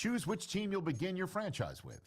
Choose which team you'll begin your franchise with.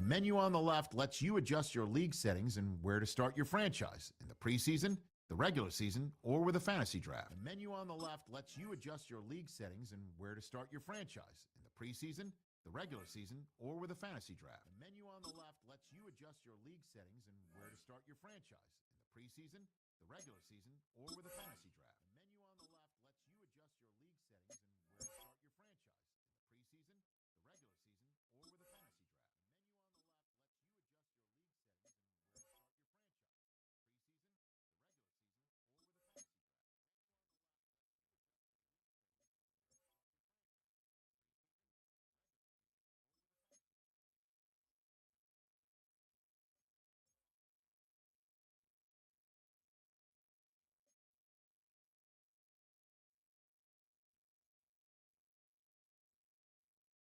The menu on the left lets you adjust your league settings and where to start your franchise in the preseason, the regular season, or with a fantasy draft. The menu on the left lets you adjust your league settings and where to start your franchise in the preseason, the regular season, or with a fantasy draft. The menu on the left lets you adjust your league settings and where to start your franchise in the preseason, the regular season, or with a fantasy draft. The menu on the left lets you adjust your league settings and where to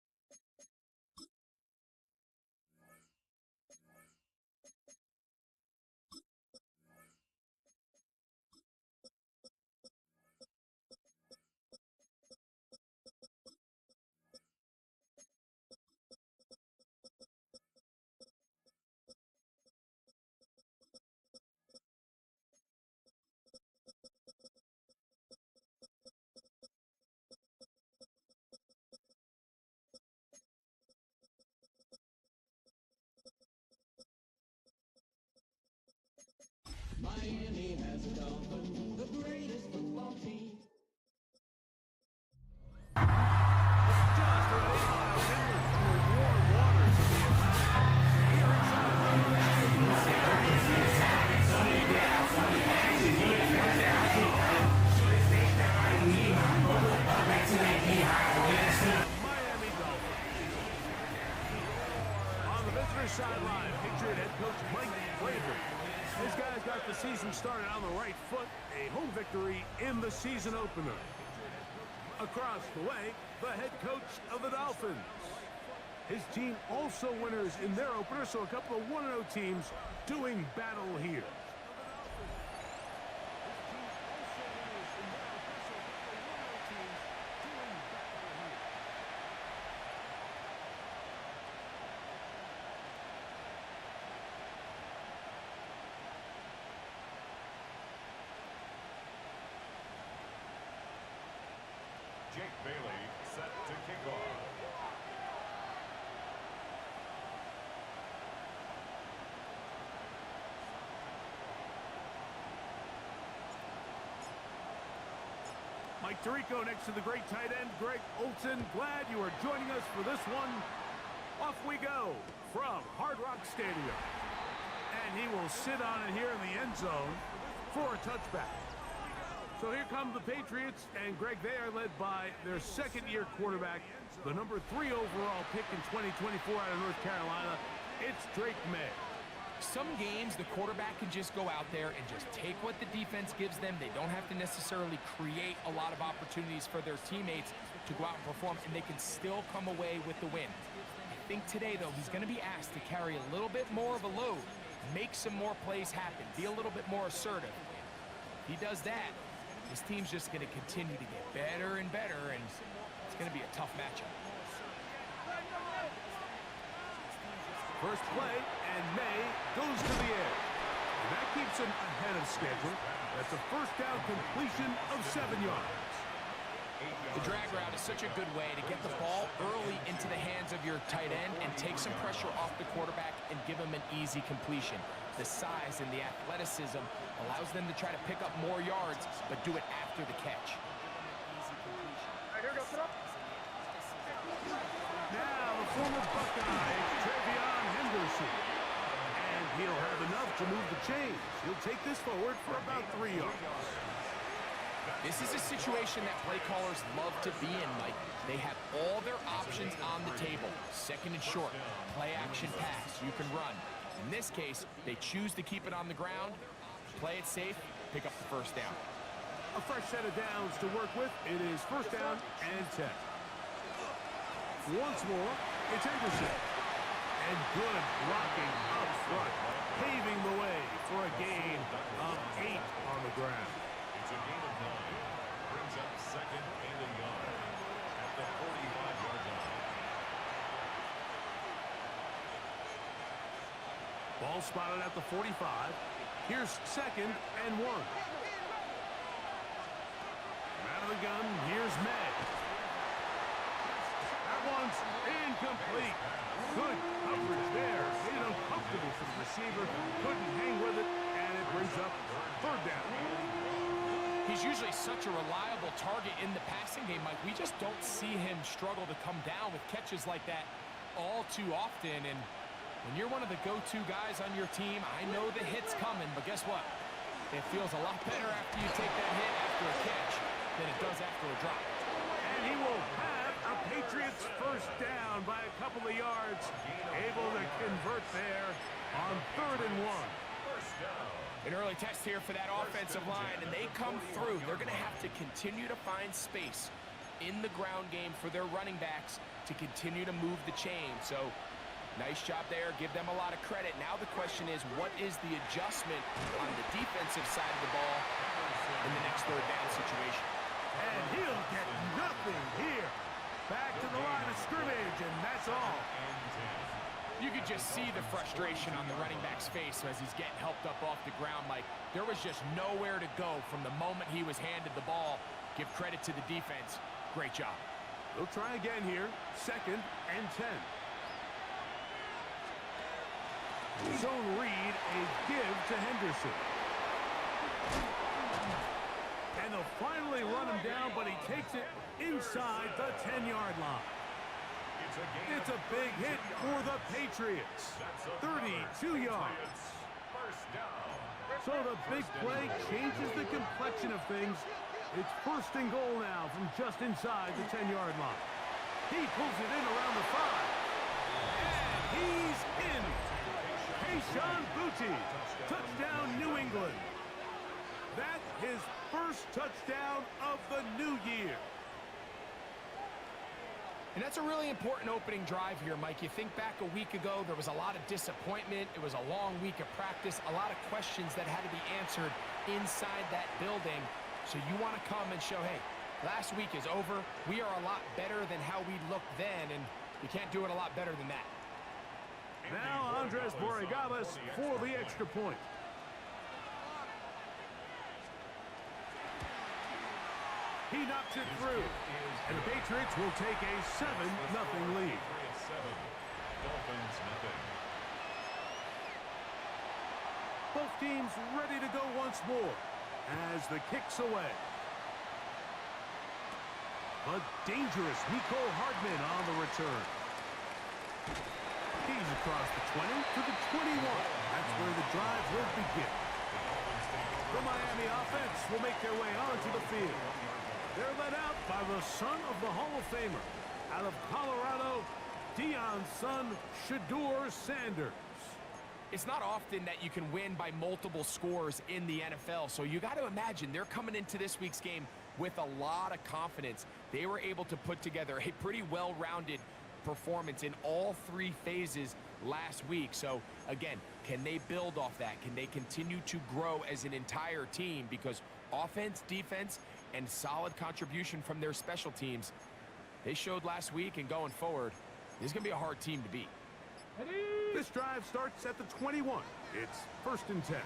start your franchise in the preseason, the regular season, or with a fantasy draft. Miami has a dolphin, the greatest football team. Just an 8-mile inlet through warm waters of the Atlantic. Here Miami Dolphins. On the visitor sideline, Patriot head coach Mike Vrabel. These guys got the season started on the right foot. A home victory in the season opener. Across the way, the head coach of the Dolphins. His team also winners in their opener, so a couple of 1-0 teams doing battle here. Jake Bailey set to kick off. Mike Tirico next to the great tight end, Greg Olsen. Glad you are joining us for this one. Off we go from Hard Rock Stadium. And he will sit on it here in the end zone for a touchback. So here come the Patriots, and Greg, they are led by their second-year quarterback, the number 3 overall pick in 2024 out of North Carolina. It's Drake May. Some games, the quarterback can just go out there and just take what the defense gives them. They don't have to necessarily create a lot of opportunities for their teammates to go out and perform, and they can still come away with the win. I think today, though, he's going to be asked to carry a little bit more of a load, make some more plays happen, be a little bit more assertive. If he does that, his team's just going to continue to get better and better, and it's going to be a tough matchup. First play, and May goes to the air. And that keeps him ahead of schedule. That's a first down completion of 7 yards. The drag route is such a good way to get the ball early into the hands of your tight end and take some pressure off the quarterback and give him an easy completion. The size and the athleticism allows them to try to pick up more yards, but do it after the catch. Now the former Buckeye, Trevion Henderson. And he'll have enough to move the chains. He'll take this forward for about 3 yards. This is a situation that play callers love to be in, Mike. They have all their options on the table. Second and short, play action pass, you can run. In this case, they choose to keep it on the ground, play it safe, pick up the first down. A fresh set of downs to work with. It is first down and 10. Once more, it's Henderson. And good blocking up front, paving the way for a gain of 8 on the ground. It's a gain of 9. Brings up second and a yard at the 45-yard line. Ball spotted at the 45. Here's 2nd and 1. Out of the gun, here's May. That one's incomplete. Good coverage there. Made it uncomfortable for the receiver. Couldn't hang with it, and it brings up 3rd down. He's usually such a reliable target in the passing game, Mike. We just don't see him struggle to come down with catches like that all too often. And when you're one of the go-to guys on your team, I know the hit's coming, but guess what? It feels a lot better after you take that hit after a catch than it does after a drop. And he will have a Patriots 1st down by a couple of yards. Able to convert there on 3rd and 1. An early test here for that offensive line, and they come through. They're going to have to continue to find space in the ground game for their running backs to continue to move the chain. So, nice job there. Give them a lot of credit. Now the question is, what is the adjustment on the defensive side of the ball in the next 3rd down situation? And he'll get nothing here. Back to the line of scrimmage, and that's all. You could just see the frustration on the running back's face as he's getting helped up off the ground. Like, there was just nowhere to go from the moment he was handed the ball. Give credit to the defense. Great job. They'll try again here. 2nd and 10. Zone read, a give to Henderson. And they'll finally run him down, but he takes it inside the 10-yard line. It's a big hit for the Patriots. 32 yards. So the big play changes the complexion of things. It's 1st and goal now from just inside the 10-yard line. He pulls it in around the 5. And he's in. Kayshon Boutte. Touchdown, New England. That's his 1st touchdown of the new year. And that's a really important opening drive here, Mike. You think back a week ago, there was a lot of disappointment. It was a long week of practice, a lot of questions that had to be answered inside that building. So you want to come and show, hey, last week is over. We are a lot better than how we looked then, and you can't do it a lot better than that. Now Andres Borregales for the extra point. He knocks it through, and the Patriots will take a 7-0 lead. Both teams ready to go once more as the kick's away. A dangerous Mecole Hardman on the return. He's across the 20 to the 21. That's where the drive will begin. The Miami offense will make their way onto the field. They're led out by the son of the Hall of Famer. Out of Colorado, Deion's son, Shedeur Sanders. It's not often that you can win by multiple scores in the NFL, so you got to imagine they're coming into this week's game with a lot of confidence. They were able to put together a pretty well-rounded performance in all 3 phases last week. So, again, can they build off that? Can they continue to grow as an entire team? Because offense, defense, and solid contribution from their special teams, they showed last week, and going forward, this is going to be a hard team to beat. This drive starts at the 21. It's 1st and 10.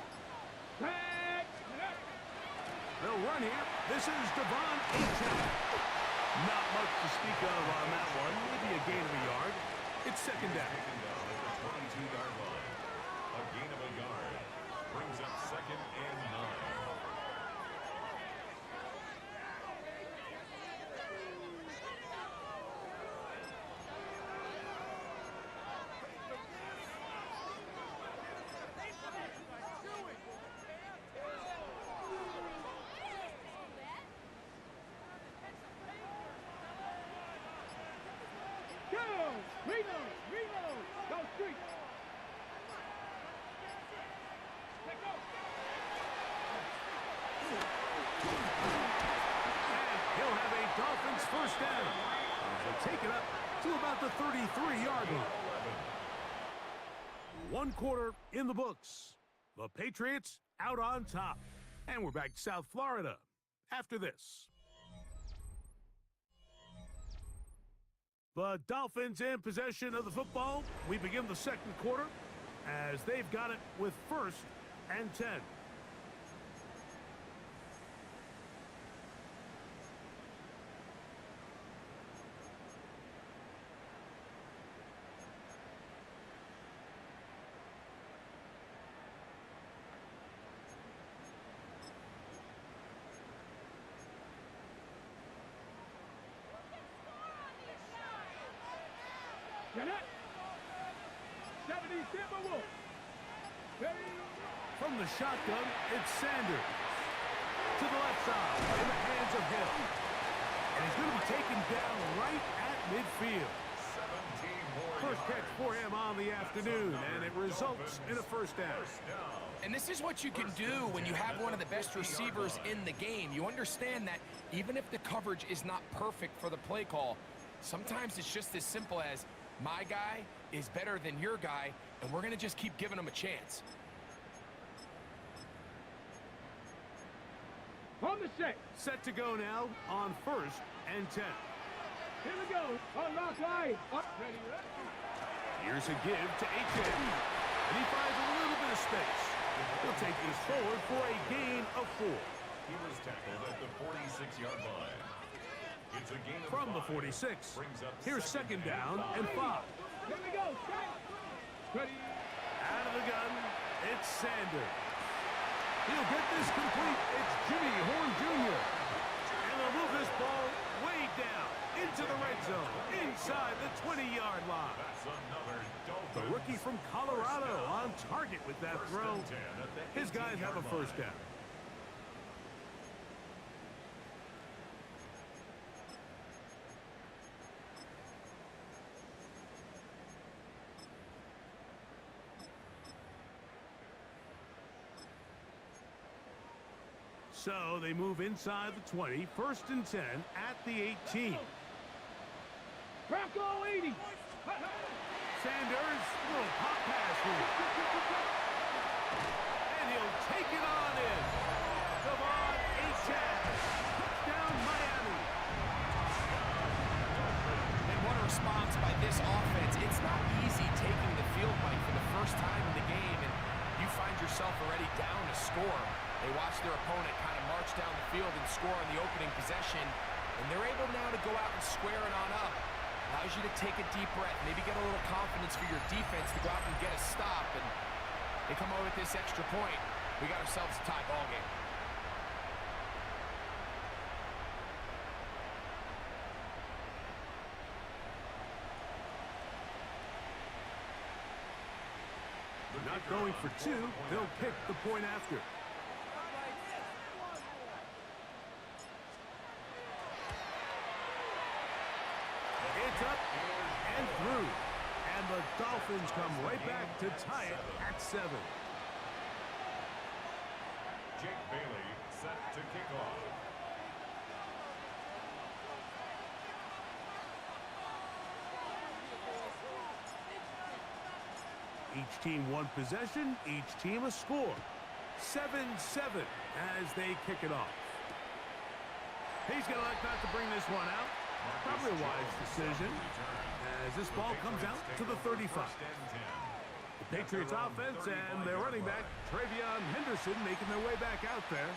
They'll run here. This is Devon Achane. Not much to speak of on that one. Maybe a gain of a yard. It's 2nd down. The 22-yard line. A gain of a yard. Brings up 2nd and 9. Dolphins 1st down. They'll take it up to about the 33-yard line. 1 quarter in the books. The Patriots out on top. And we're back to South Florida after this. The Dolphins in possession of the football. We begin the 2nd quarter as they've got it with 1st and 10. From the shotgun, it's Sanders. To the left side, in the hands of Hill. And he's going to be taken down right at midfield. 17 more First catch for him on the afternoon, and it results in a first down. And this is what you can do when you have one of the best receivers in the game. You understand that even if the coverage is not perfect for the play call, sometimes it's just as simple as my guy is better than your guy, and we're going to just keep giving him a chance. On the set. Set to go now on 1st and 10. Here we go. On lock line. Up. Ready. Here's a give to A.J. And he finds a little bit of space. He'll take this forward for a gain of 4. He was tackled at the 46-yard line. It's a gain of From the 5. 46, Brings up here's second down and 5. Here we go. Ready. Out of the gun, it's Sanders. He'll get this complete. It's Jimmy Horn Jr. And they'll move this ball way down into the red zone, inside the 20-yard line. That's another Dolphins. The rookie from Colorado on target with that First throw. and 10 at the His guys have a 18-yard first line. down. So they move inside the 20, 1st and 10 at the 18. Bronco 80. Sanders, little pop pass here. And he'll take it on in. Devon Achane. Touchdown, Miami. And what a response by this offense. It's not easy taking the field fight for the first time in the game, and you find yourself already down a score. They watch their opponent kind of march down the field and score on the opening possession, and they're able now to go out and square it on up. Allows you to take a deep breath, maybe get a little confidence for your defense to go out and get a stop, and they come away with this extra point. We got ourselves a tie ball game. Not going for 2, they'll pick the point after. It's up and through. And the Dolphins come right back to tie it at 7. Jake Bailey set to kick off. Each team one possession, each team a score. 7-7 as they kick it off. He's going to like not to bring this one out. Probably a wise decision as this ball comes out to the 35. The Patriots offense and their running back, Travion Henderson, making their way back out there.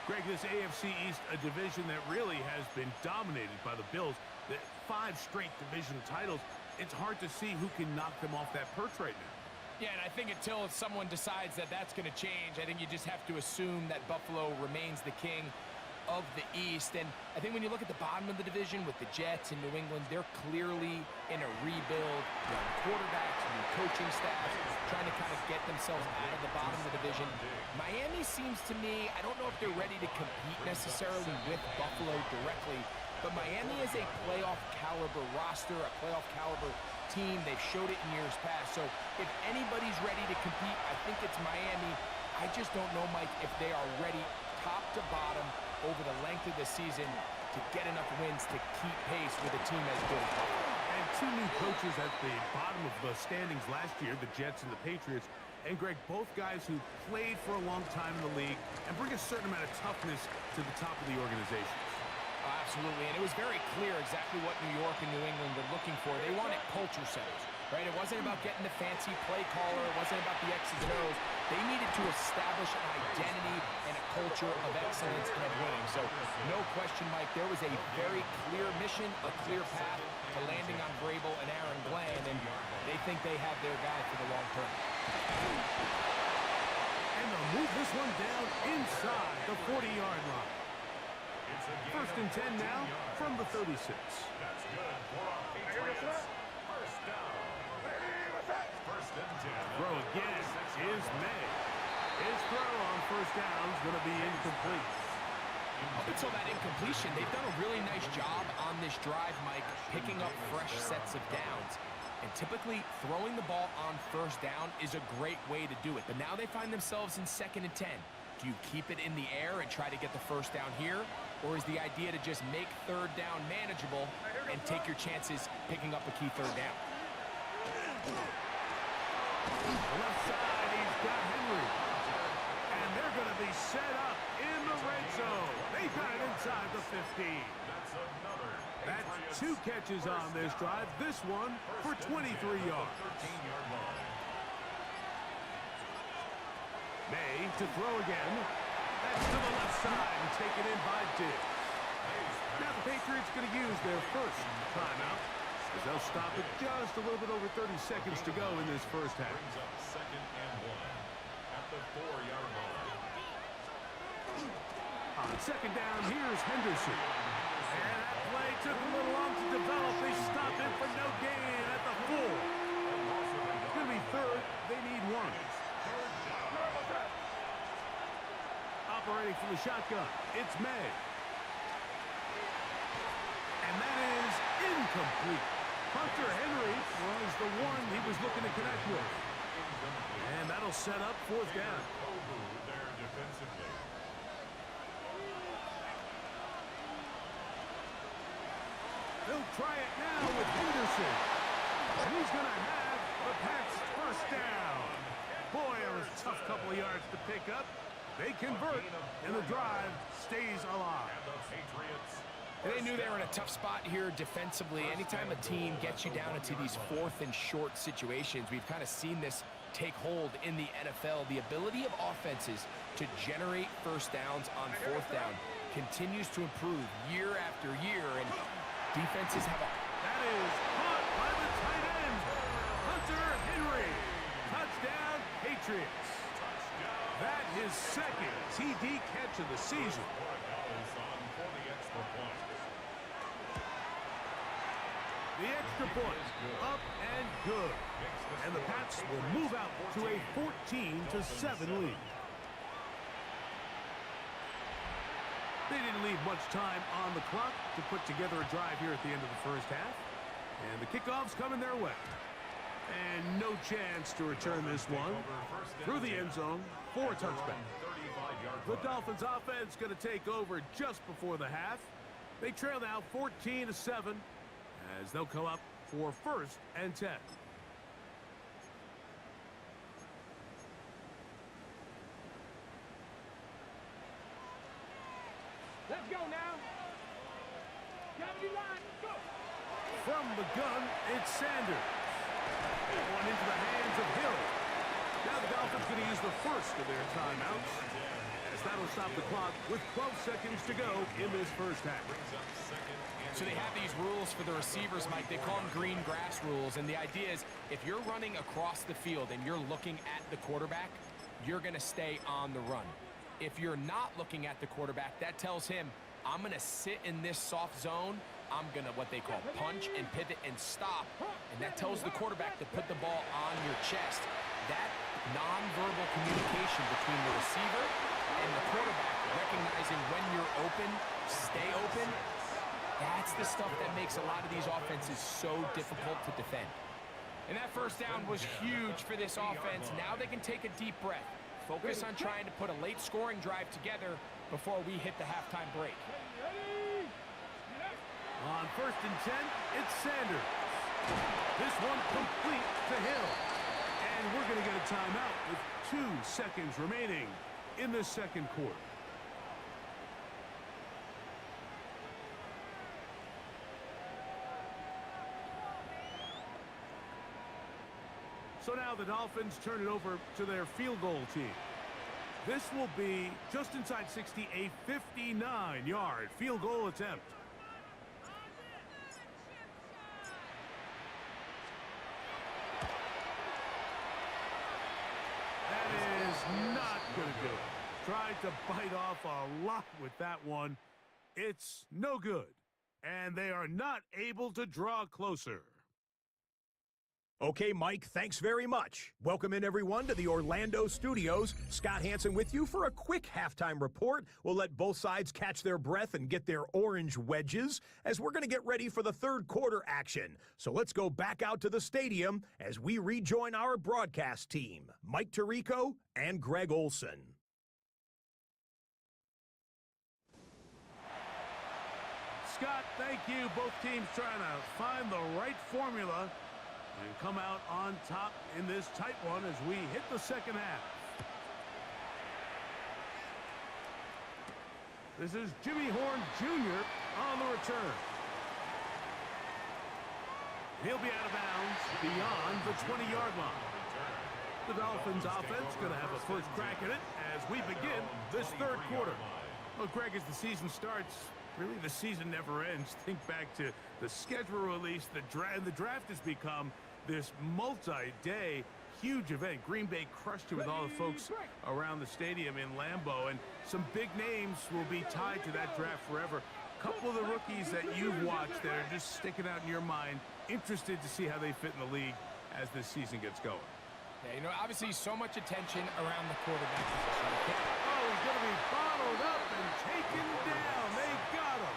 Greg, this AFC East, a division that really has been dominated by the Bills. The 5 straight division titles. It's hard to see who can knock them off that perch right now. Yeah, and I think until someone decides that that's going to change, I think you just have to assume that Buffalo remains the king of the East. And I think when you look at the bottom of the division with the Jets and New England, they're clearly in a rebuild. Young quarterbacks, new coaching staff, trying to kind of get themselves out of the bottom of the division. Miami seems to me, I don't know if they're ready to compete necessarily with Buffalo directly, but Miami is a playoff caliber roster, a playoff caliber team. They've showed it in years past. So if anybody's ready to compete, I think it's Miami. I just don't know, Mike, if they are ready top to bottom over the length of the season to get enough wins to keep pace with a team as good as Buffalo. And 2 new coaches at the bottom of the standings last year, the Jets and the Patriots. And Greg, both guys who played for a long time in the league and bring a certain amount of toughness to the top of the organization. Absolutely, and it was very clear exactly what New York and New England were looking for. They wanted culture setters, right? It wasn't about getting the fancy play caller. It wasn't about the X's and O's. They needed to establish an identity and a culture of excellence and of winning. So no question, Mike, there was a very clear mission, a clear path to landing on Vrabel and Aaron Glenn, and they think they have their guy for the long term. And they'll move this one down inside the 40-yard line. First and 10 now from the 36. That's good for our Patriots. First down. First and 10. Throw again is May. His throw on first down is going to be incomplete. Up until that incompletion, they've done a really nice job on this drive, Mike, picking up fresh sets of downs. And typically, throwing the ball on first down is a great way to do it. But now they find themselves in 2nd and 10. Do you keep it in the air and try to get the first down here? Or is the idea to just make 3rd down manageable and take your chances picking up a key 3rd down? Left side, he's got Henry. And they're going to be set up in the red zone. They got it inside the 15. That's 2 catches on this drive. This one for 23 yards. May to throw again. That's to the left side and taken in by Diggs. Now the Patriots going to use their first timeout, as they'll stop it just a little bit over 30 seconds to go in this first half. Brings up 2nd and 1 at the 4-yard line. On 2nd down, here's Henderson. And that play took a little long to develop. They stopped it for no gain at the 4. It's going to be 3rd. They need 1. Operating from the shotgun, it's May. And that is incomplete. Hunter Henry was the one he was looking to connect with. And that'll set up 4th down. There defensively. They'll try it now with Henderson. And he's going to have the Pats' first down. Boy, it was a tough couple of yards to pick up. They convert, and the drive stays alive. And they knew they were in a tough spot here defensively. Anytime a team gets you down into these 4th and short situations, we've kind of seen this take hold in the NFL. The ability of offenses to generate first downs on 4th down continues to improve year after year, and defenses have a... That is caught by the tight end, Hunter Henry. Touchdown, Patriots. That his 2nd TD catch of the season. The extra point, up and good. And the Pats will move out to a 14-7 lead. They didn't leave much time on the clock to put together a drive here at the end of the first half. And the kickoff's coming their way. And no chance to return this one through the end zone for a touchback. The Dolphins offense going to take over just before the half. They trail now 14-7 as they'll come up for 1st and 10. Let's go now. Gravity line, go. From the gun, it's Sanders. One into the hands of Hill. Now the Dolphins going to use the first of their timeouts, as that'll stop the clock with 12 seconds to go in this first half. So they have these rules for the receivers, Mike. They call them green grass rules, and the idea is if you're running across the field and you're looking at the quarterback, you're going to stay on the run. If you're not looking at the quarterback, that tells him, I'm going to sit in this soft zone. I'm going to what they call punch and pivot and stop. And that tells the quarterback to put the ball on your chest. That nonverbal communication between the receiver and the quarterback, recognizing when you're open, stay open, that's the stuff that makes a lot of these offenses so difficult to defend. And that first down was huge for this offense. Now they can take a deep breath. Focus on trying to put a late scoring drive together before we hit the halftime break. On 1st and 10, it's Sanders. This one complete to Hill. And we're going to get a timeout with 2 seconds remaining in the second quarter. So now the Dolphins turn it over to their field goal team. This will be just inside 60, a 59-yard field goal attempt. That is not going to do it. Tried to bite off a lot with that one. It's no good. And they are not able to draw closer. Okay, Mike, thanks very much. Welcome in, everyone, to the Orlando studios. Scott Hansen with you for a quick halftime report. We'll let both sides catch their breath and get their orange wedges as we're going to get ready for the third quarter action. So let's go back out to the stadium as we rejoin our broadcast team, Mike Tirico and Greg Olson. Scott, thank you. Both teams trying to find the right formula and come out on top in this tight one as we hit the second half. This is Jimmy Horn Jr. on the return. He'll be out of bounds beyond the 20-yard line. The Dolphins offense going to have a first crack at it as we begin this third quarter. Well, Greg, as the season starts, really the season never ends. Think back to the schedule release, the draft has become this multi-day huge event. Green Bay crushed it with all the folks around the stadium in Lambeau, and some big names will be tied to that draft forever. A couple of the rookies that you've watched that are just sticking out in your mind, interested to see how they fit in the league as this season gets going. Yeah, you know, obviously so much attention around the quarterback position. Oh, he's going to be bottled up and taken down. They got him.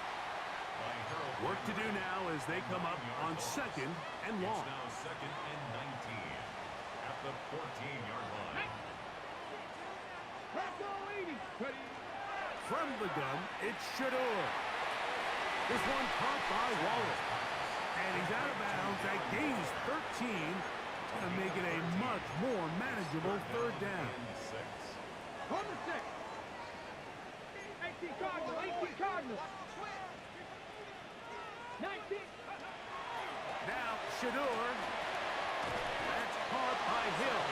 Work to do now as they come up on second and long. It's now second and 19 at the 14-yard line. From the gun, it's Shedeur. This one caught by Waller. And he's out of bounds. That gain is 13. Going to make it a much more manageable third down. On the 6. 18 Cardinals. 18 Cardinals. 19. Now Shedeur. That's caught by Hill.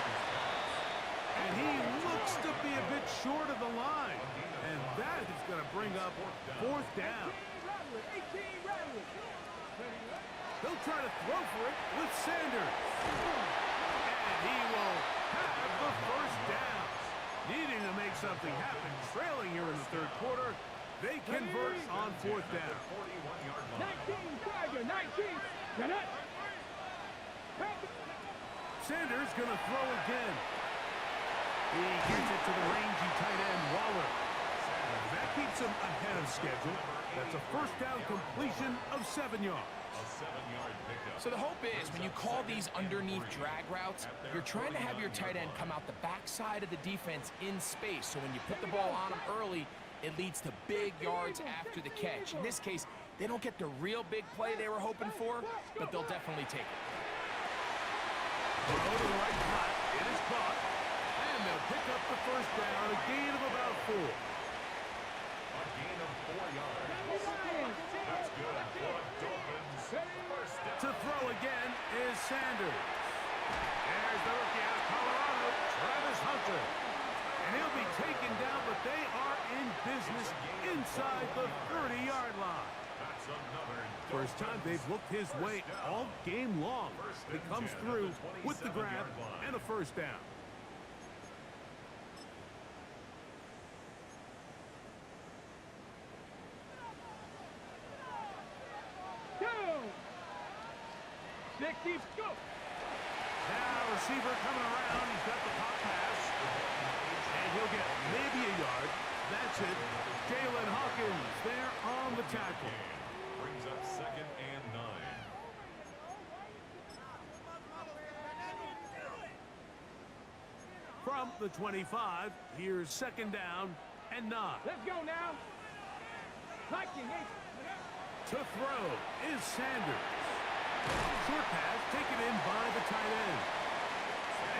And he looks to be a bit short of the line. And that is going to bring up fourth down. 18 Rattlers. They'll try to throw for it with Sanders. And he will have the first down. Needing to make something happen. Trailing here in the third quarter. They convert on fourth down. 19 Tiger. 19. Get it. Sanders going to throw again. He gets it to the rangy tight end, Waller. That keeps him ahead of schedule. That's a first down completion of 7 yards. So the hope is when you call these underneath drag routes, you're trying to have your tight end come out the backside of the defense in space. So when you put the ball on him early, it leads to big yards after the catch. In this case, they don't get the real big play they were hoping for, but they'll definitely take it. Throw to the right spot. It is caught. And they'll pick up the first down, a gain of about 4. A gain of 4 yards. That's good for the Dolphins. First down. To throw again is Sanders. There's the rookie out of Colorado, Travis Hunter. And he'll be taken down, but they are in business inside the 30-yard line. That's another First time they've looked his way all game long. He comes through with the grab and a first down. Go. Now receiver coming around. He's got the pop pass. And he'll get maybe a yard. That's it. Jalen Hawkins there on the tackle. brings up second and 9. From the 25, here's second down and 9. Let's go now. To throw is Sanders. Short pass taken in by the tight end.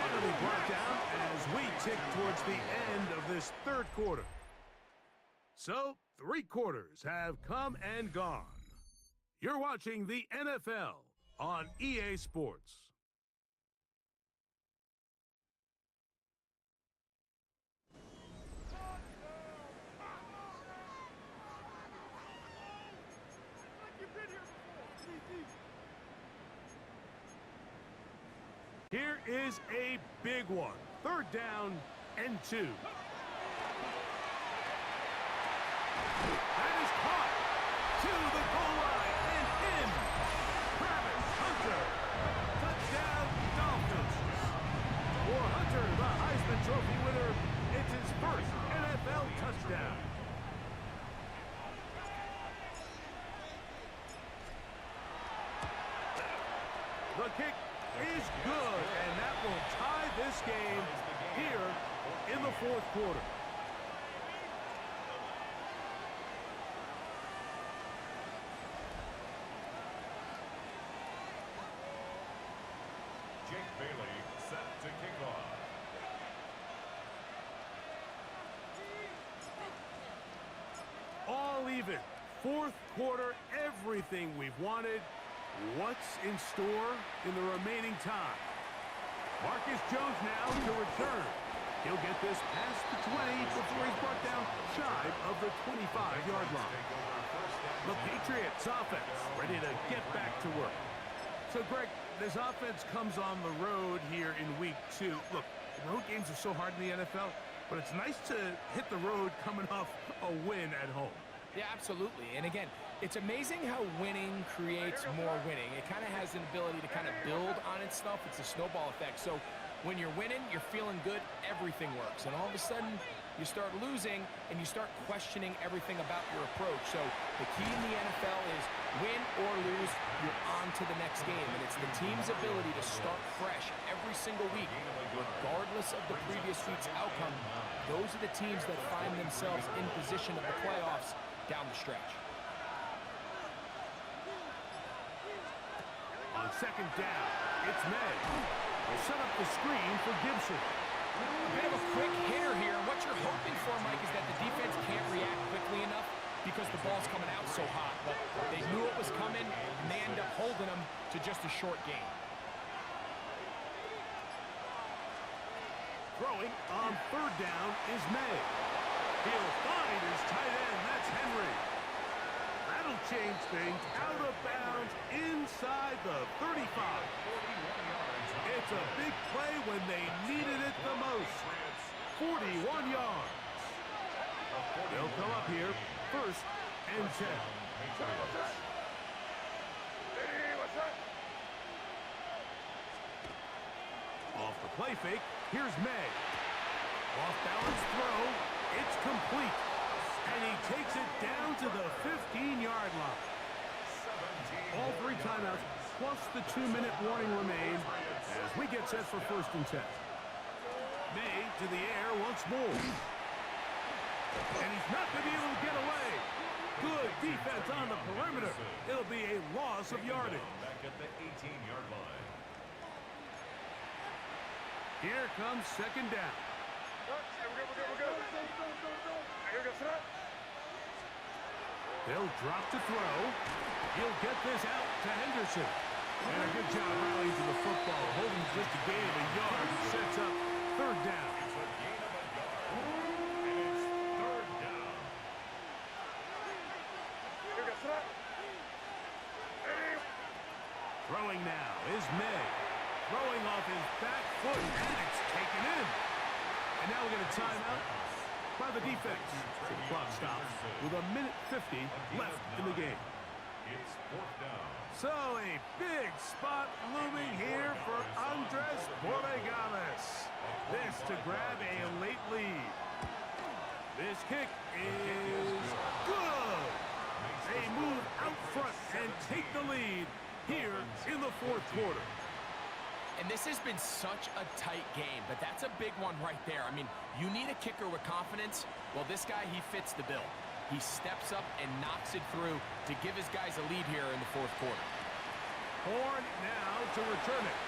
And it'll be brought down as we tick towards the end of this third quarter. So, 3 quarters have come and gone. You're watching the NFL on EA Sports. Here is a big one. 3rd down and 2. That is caught to the goal line and in. Travis Hunter. Touchdown, Dolphins. For Hunter, the Heisman Trophy winner, it's his first NFL touchdown. The kick is good, and that will tie this game here in the 4th quarter. Jake Bailey set to kick off. All even. 4th quarter, everything we've wanted. What's in store in the remaining time? Marcus Jones now to return. He'll get this past the 20 before he's brought down shy of the 25-yard line. The Patriots offense ready to get back to work. So, Greg, this offense comes on the road here in week 2. Look, road games are so hard in the NFL, but it's nice to hit the road coming off a win at home. Yeah, absolutely. And again, it's amazing how winning creates more winning. It kind of has an ability to kind of build on itself. It's a snowball effect. So when you're winning, you're feeling good, everything works. And all of a sudden, you start losing, and you start questioning everything about your approach. So the key in the NFL is win or lose, you're on to the next game. And it's the team's ability to start fresh every single week, regardless of the previous week's outcome. Those are the teams that find themselves in position of the playoffs down the stretch. On 2nd down, it's May. We'll set up the screen for Gibson. A bit of a quick hitter here. What you're hoping for, Mike, is that the defense can't react quickly enough because the ball's coming out so hot. But they knew it was coming, and they end up holding them to just a short gain. Throwing on 3rd down is May. He'll find his tight end. That's Henry. That'll change things. Out of bounds inside the 35. It's a big play when they needed it the most. 41 yards. They'll come up here 1st and 10. Off the play fake, here's May. Off balance throw, it's complete. And he takes it down to the 15-yard line. All 3 timeouts plus the 2-minute warning remain as we get set for 1st and 10. May to the air once more. And he's not going to be able to get away. Good defense on the perimeter. It'll be a loss of yardage. Back at the 18-yard line. Here comes 2nd down. They'll drop to throw. He'll get this out to Henderson. And a good job rallying to the football. Holding just a gain of a yard. Sets up 3rd down. It's a gain of a yard. And it's 3rd down. Throwing now is May. Throwing off his back foot, and it's taken in. And now we get a timeout by the defense. So the clock stops with 1:50 left in the game. It's 4th down. So a big spot looming here for Andres Borregales. This to grab a late lead. This kick is good. They move out front and take the lead here in the 4th quarter. And this has been such a tight game, but that's a big one right there. I mean, you need a kicker with confidence. Well, this guy, he fits the bill. He steps up and knocks it through to give his guys a lead here in the 4th quarter. Horn now to return it.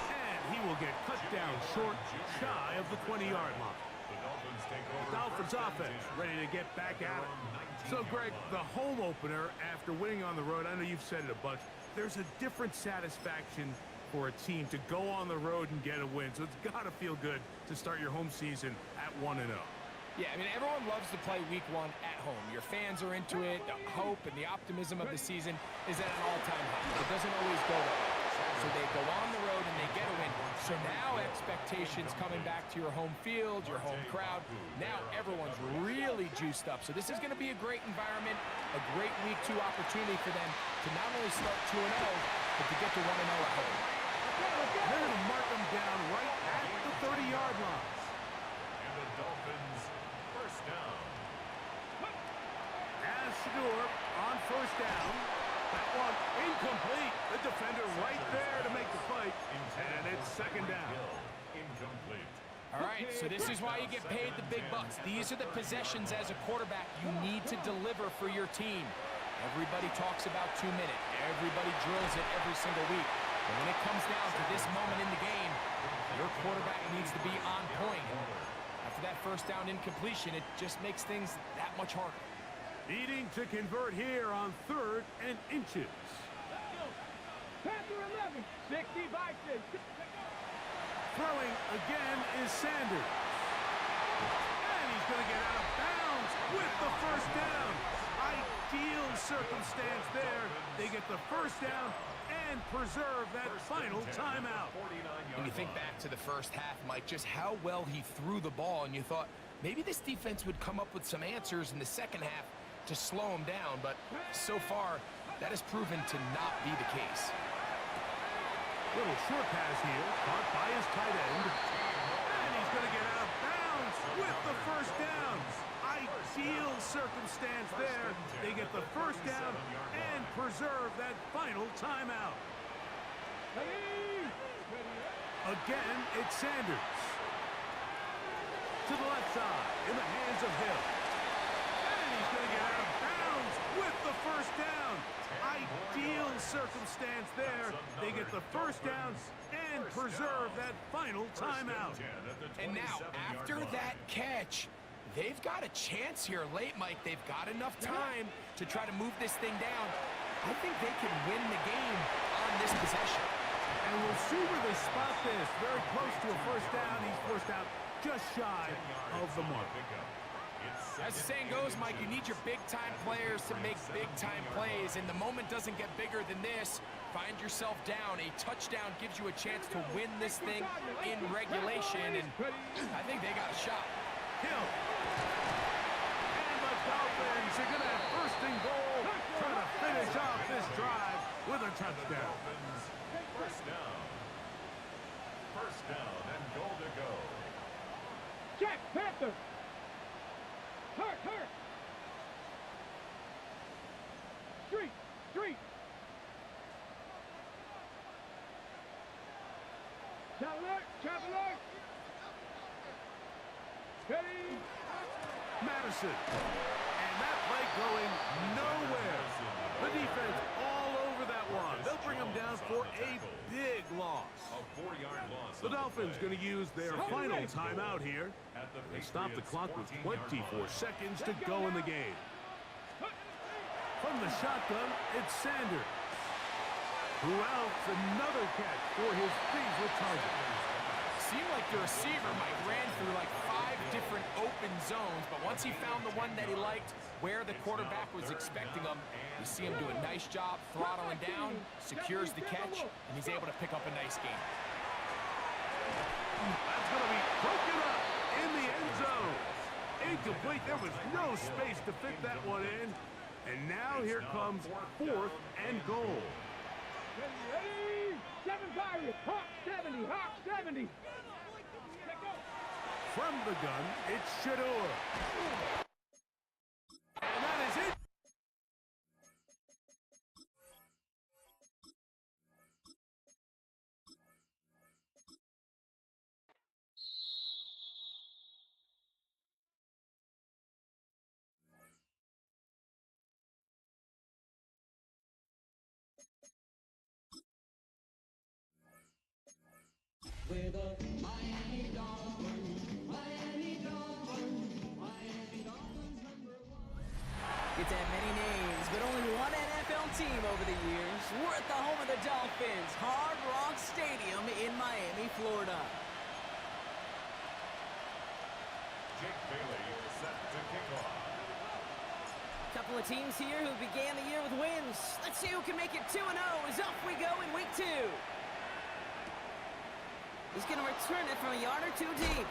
And he will get cut down short, shy of the 20-yard line. The Dolphins take over. Dolphins offense ready to get back at it. So, Greg, the home opener after winning on the road, I know you've said it a bunch, there's a different satisfaction for a team to go on the road and get a win. So it's got to feel good to start your home season at 1-0. Yeah, I mean, everyone loves to play week 1 at home. Your fans are into it. The hope and the optimism of the season is at an all-time high. It doesn't always go that way. So they go on the road and they get So now expectations coming back to your home field, your home crowd. Now everyone's really juiced up. So this is going to be a great environment, a great week 2 opportunity for them to not only start 2-0, but to get to 1-0 at home. They're going to mark them down right at the 30-yard line. And the Dolphins, first down. As Shedeur on first down. That one incomplete. The defender right there to make the fight. And it's second down. Incomplete. All right, so this is why you get paid the big bucks. These are the possessions as a quarterback you need to deliver for your team. Everybody talks about 2-minute. Everybody drills it every single week. But when it comes down to this moment in the game, your quarterback needs to be on point. After that first down incompletion, it just makes things that much harder. Needing to convert here on 3rd and inches. Panther 11, 60 Vikings. Throwing again is Sanders. And he's going to get out of bounds with the first down. Ideal circumstance there. They get the first down and preserve that final timeout. When you think back to the first half, Mike, just how well he threw the ball, and you thought maybe this defense would come up with some answers in the second half to slow him down, but so far, that has proven to not be the case. Little short pass here, caught by his tight end. And he's going to get out of bounds with the first down. Ideal circumstance there. They get the first down and preserve that final timeout. Again, it's Sanders. To the left side, in the hands of Hill. And he's going to get out of bounds with the first down. Ideal circumstance there. They get the first down and preserve that final timeout. And now, after that catch, they've got a chance here late, Mike. They've got enough time to try to move this thing down. I think they can win the game on this possession. And we'll see where they spot this. Very close to a first down. He's forced out just shy of the mark. As the saying goes, Mike, you need your big-time players to make big-time plays, and the moment doesn't get bigger than this. Find yourself down. A touchdown gives you a chance to win this thing in regulation, and I think they got a shot. Hill. And the Dolphins are going to have first and goal, trying to finish off this drive with a touchdown. First down. First down and goal to go. Jack Panther. Hurt. Street. Traveler. Steady. Madison. And that play going nowhere. The defense all over that one. They'll bring them down for a big loss. A 4-yard loss. The Dolphins going to use their final timeout here. They stop the clock with 24 seconds to go in the game. From the shotgun, it's Sanders. Who outs another catch for his favorite target. Seemed like the receiver, Mike, ran through like 5 different open zones, but once he found the one that he liked, where the quarterback was expecting him, you see him do a nice job throttling down, secures the catch, and he's able to pick up a nice game. That's going to be broken up in the end zone. Incomplete. There was no space to fit that one in. And now here comes 4th and goal. Ready. 7 Vikings. Hawk 70. From the gun, it's Shedeur. And that is it. With a Miami Dolphins, Miami Dolphins, Miami Dolphins #1. It's had many names, but only one NFL team over the years. We're at the home of the Dolphins, Hard Rock Stadium in Miami, Florida. Jake Bailey set to kick off. Couple of teams here who began the year with wins. Let's see who can make it 2-0 as off we go in week 2. He's going to return it from a yard or two deep.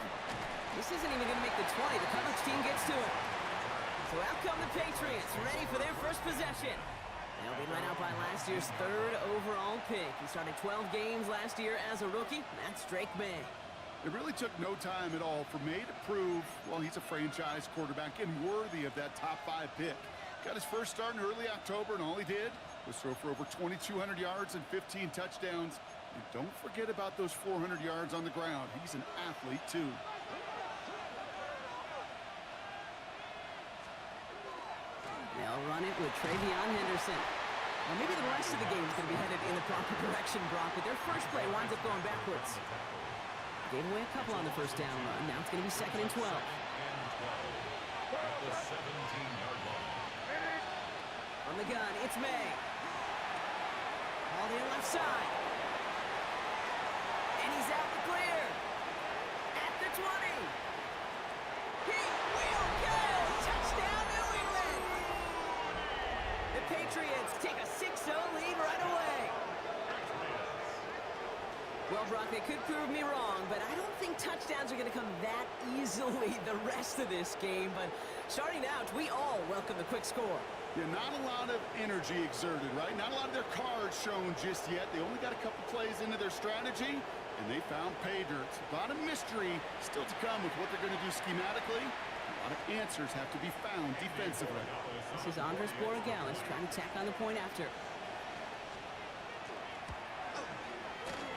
This isn't even going to make the 20. The coverage team gets to it. So out come the Patriots, ready for their first possession. They'll be led out by last year's 3rd overall pick. He started 12 games last year as a rookie. That's Drake May. It really took no time at all for May to prove, well, he's a franchise quarterback and worthy of that top 5 pick. Got his first start in early October, and all he did was throw for over 2,200 yards and 15 touchdowns. And don't forget about those 400 yards on the ground. He's an athlete, too. They'll run it with Travion Henderson. Well, maybe the rest of the game is going to be headed in the proper direction, Brock, but their first play winds up going backwards. Gave away a couple on the first down run. Now it's going to be 2nd and 12. At the 17-yard line. From the gun, it's May. All the left side. And he's out the clear. At the 20. He will go. Touchdown, New England. The Patriots take a 6-0 lead right away. Well, Brock, they could prove me wrong, but I don't think touchdowns are going to come that easily the rest of this game. But starting out, we all welcome the quick score. Yeah, not a lot of energy exerted, right? Not a lot of their cards shown just yet. They only got a couple plays into their strategy, and they found pay dirt. A lot of mystery still to come with what they're going to do schematically. A lot of answers have to be found defensively. This is Andres Borregales trying to tack on the point after.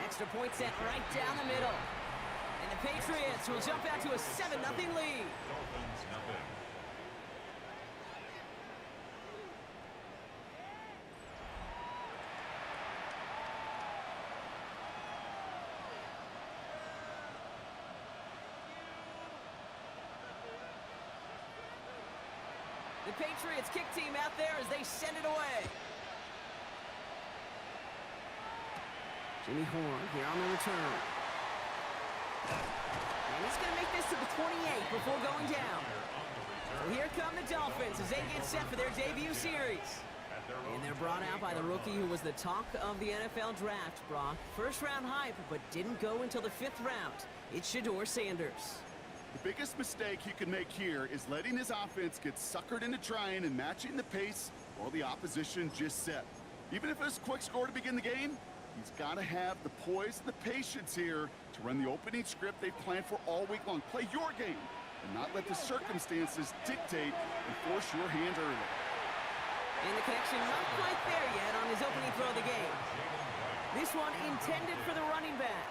Extra point set right down the middle. And the Patriots will jump out to a 7-0 lead. Dolphins nothing. The Patriots kick team out there as they send it away. Jimmy Horn here on the return. And he's going to make this to the 28 before going down. So here come the Dolphins as they get set for their debut series. And they're brought out by the rookie who was the talk of the NFL draft, Brock. First round hype, but didn't go until the 5th round. It's Shedeur Sanders. The biggest mistake he could make here is letting his offense get suckered into trying and matching the pace while the opposition just set. Even if it's a quick score to begin the game, he's got to have the poise and the patience here to run the opening script they planned for all week long. Play your game and not let the circumstances dictate and force your hand early. And the connection not quite there yet on his opening throw of the game. This one intended for the running back.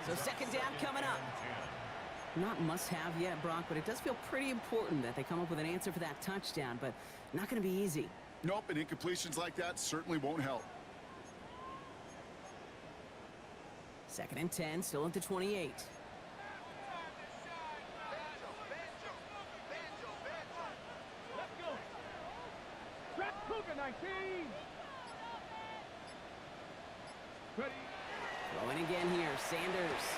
So 2nd down coming up. Not must-have yet, Brock, but it does feel pretty important that they come up with an answer for that touchdown, but not going to be easy. Nope, and incompletions like that certainly won't help. 2nd and 10, still at the 28. Let's go. Trap Cougar 19. Ready. Throwing again here, Sanders.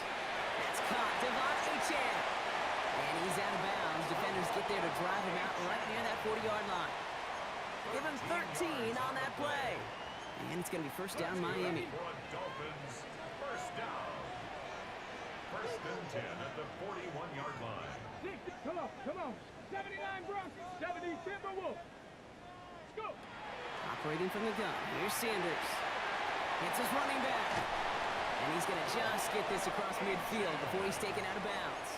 That's caught, Devon Achane. And he's out of bounds. Defenders get there to drive him out right near that 40-yard line. Give him 13 on that play. And it's going to be first down, Miami. Dolphins, first down. 1st and 10 at the 41-yard line. Come on. 79 Broncos, 70 Timberwolves. Let's go. Operating from the gun. Here's Sanders. Hits his running back. And he's going to just get this across midfield before he's taken out of bounds.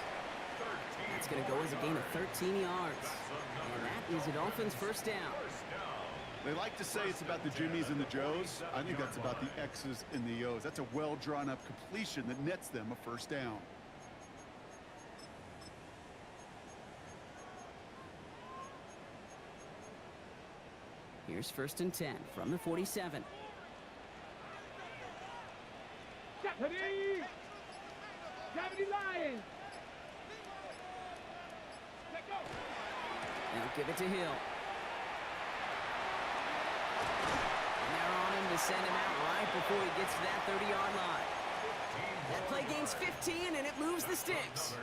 That's going to go as a gain of 13 yards. And that is the Dolphins' first down. They like to say it's about the Jimmies and the Joes. I think that's about the X's and the O's. That's a well-drawn-up completion that nets them a first down. Here's 1st and 10 from the 47. Deputy Lions. Let go. Now give it to Hill. And they're on him to send him out right before he gets to that 30-yard line. That play gains 15, and it moves the sticks.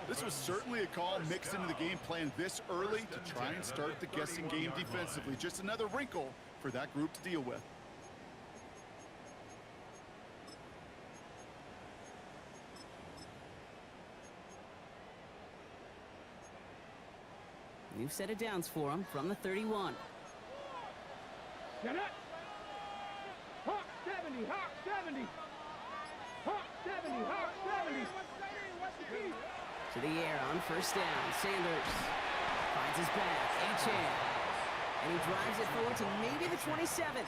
This was certainly a call mixed into the game plan this early to try and start the guessing game defensively. Just another wrinkle for that group to deal with. New set of downs for him from the 31. Get it. Hawk 70, Hawk 70. Hawk 70, Hawk 70. To the air on first down. Sanders finds his back. Achan. And he drives it forward to maybe the 27.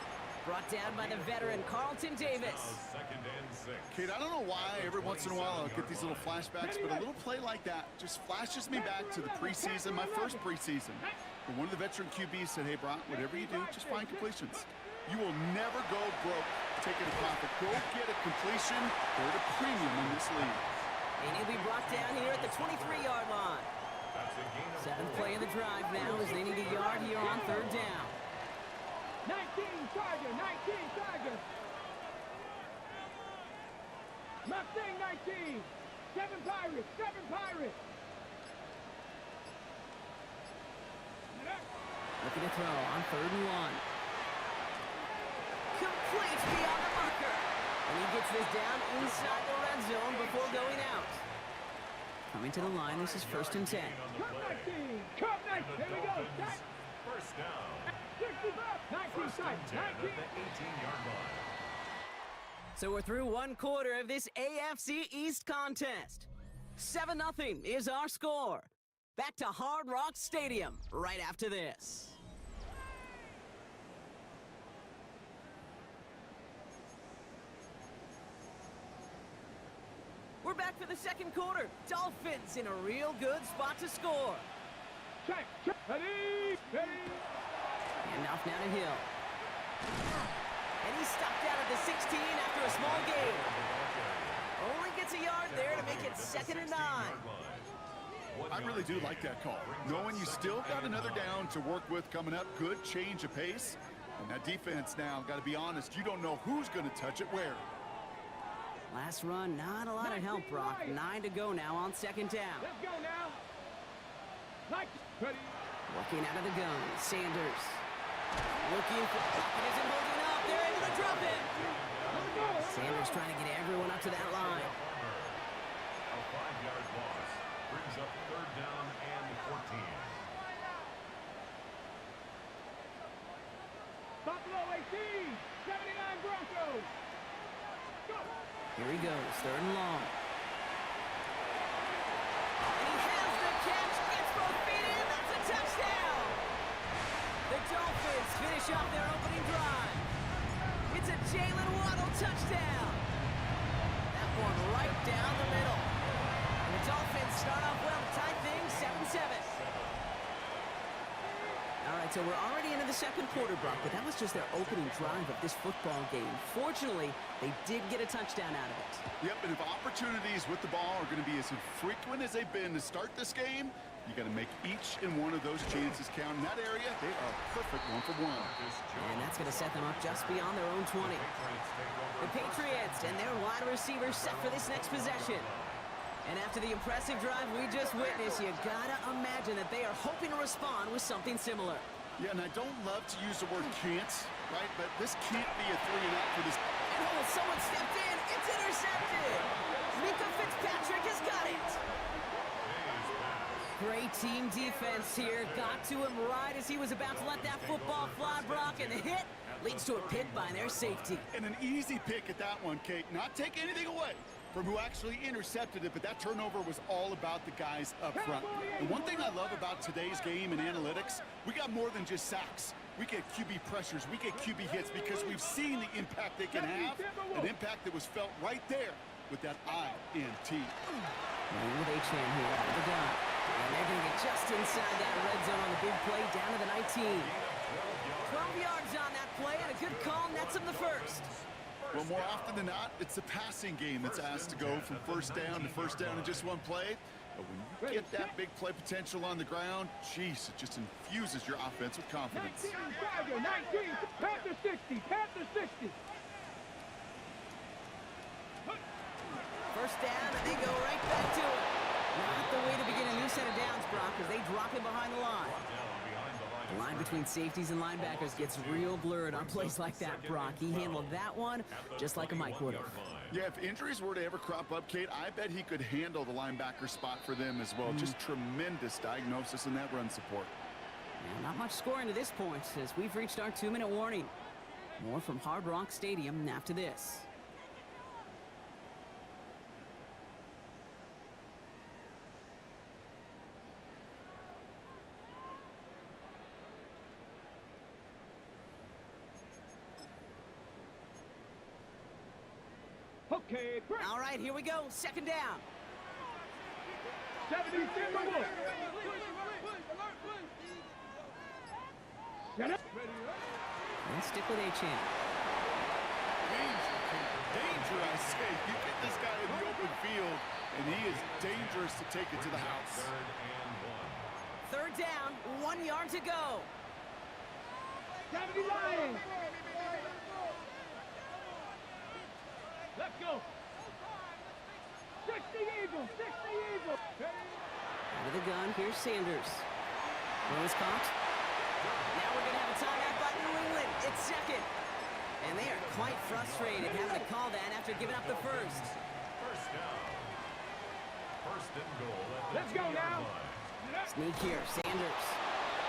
Brought down by the veteran, Carlton Davis. Second and 6. Kate, I don't know why every once in a while I'll get these little flashbacks, but a little play like that just flashes me back to the preseason, my first preseason. But one of the veteran QBs said, hey, Brock, whatever you do, just find completions. You will never go broke taking a profit. Go get a completion. They're at a premium in this league. And he'll be brought down here at the 23-yard line. Seventh play of the drive now as they need a yard here on third down. 19 Tiger, 19 Tiger. Mustang 19. 7 Pirates, 7 Pirates. Looking to throw on third and 1. Complete beyond the marker. And he gets this down inside the red zone before going out. Coming to the line, this is first and 10. Cup 19, Cup 19. Here we go. First down. 19 sight, 19. So we're through one quarter of this AFC East contest. 7-0 is our score. Back to Hard Rock Stadium right after this. We're back for the second quarter. Dolphins in a real good spot to score. Check, check. Ready, ready. And off now to Hill. And he's stopped out at the 16 after a small gain. Only gets a yard there to make it 2nd and 9. I really do like that call. Knowing you still got another down to work with coming up, good change of pace. And that defense now, got to be honest, you don't know who's going to touch it where. Last run, not a lot of help, Brock. 9 to go now on second down. Let's go now. Ready. Working out of the gun, Sanders. Looking for pocket isn't holding up. They're able to drop it. Sanders trying to get everyone up to that line. A 5-yard loss brings up third down and 14. Buffalo 18, 79 Broncos. Go. Here he goes, third and long. And he has the catch, gets both feet in, that's a touchdown! The Dolphins finish off their opening drive. It's a Jalen Waddle touchdown. That one right down the middle. And the Dolphins start off well to tie things 7-7. All right, so we're already into the second quarter, Brock, but that was just their opening drive of this football game. Fortunately, they did get a touchdown out of it. Yep, and if opportunities with the ball are going to be as infrequent as they've been to start this game, you got to make each and one of those chances count. In that area, they are perfect 1-for-1. And that's going to set them up just beyond their own 20. The Patriots and their wide receivers set for this next possession. And after the impressive drive we just witnessed, you gotta imagine that they are hoping to respond with something similar. Yeah, and I don't love to use the word can't, right? But this can't be a 3-and-out for this. And oh, someone stepped in. It's intercepted. Mika Fitzpatrick has got it. Great team defense here. Got to him right as he was about to let that football fly, Brock, and the hit leads to a pick by their safety. And an easy pick at that one, Kate. Not take anything away from who actually intercepted it, but that turnover was all about the guys up front. And one thing I love about today's game and analytics, we got more than just sacks. We get QB pressures, we get QB hits because we've seen the impact they can have, an impact that was felt right there with that INT. Running with Achan here out of the gun. And they're going to get just inside that red zone on the big play down to the 19. 12 yards on that play and a good call nets them the first. Well, more often than not, it's the passing game that's asked to go from first down in just one play. But when you get that big play potential on the ground, geez, it just infuses your offense with confidence. 19, Tiger, 19, Panther 60, Panther 60. First down, and they go right back to it. Not the way to begin a new set of downs, Brock, as they drop it behind the line. The line between safeties and linebackers gets real blurred on plays like that, Brock. He handled that one just like a Mike would have. Yeah, if injuries were to ever crop up, Kate, I bet he could handle the linebacker spot for them as well. Just tremendous diagnosis in that run support. Now, not much scoring to this point as we've reached our 2-minute warning. More from Hard Rock Stadium after this. Okay, break. All right, here we go. Second down. 70 Timberwolves. Get up. Let's stick with A-Chan. Danger, I say. You get this guy in the open field, and he is dangerous to take it to the house. Third down, 1 yard to go. 70 Lions. Let's go. 60 Eagles. 60 Eagles. Out of the gun, here's Sanders. Rose caught. Now we're going to have a timeout by New England. It's second. And they are quite frustrated having to call that after giving up the first. First down. First and goal at the Let's go 2-yard now. line. Sneak here, Sanders.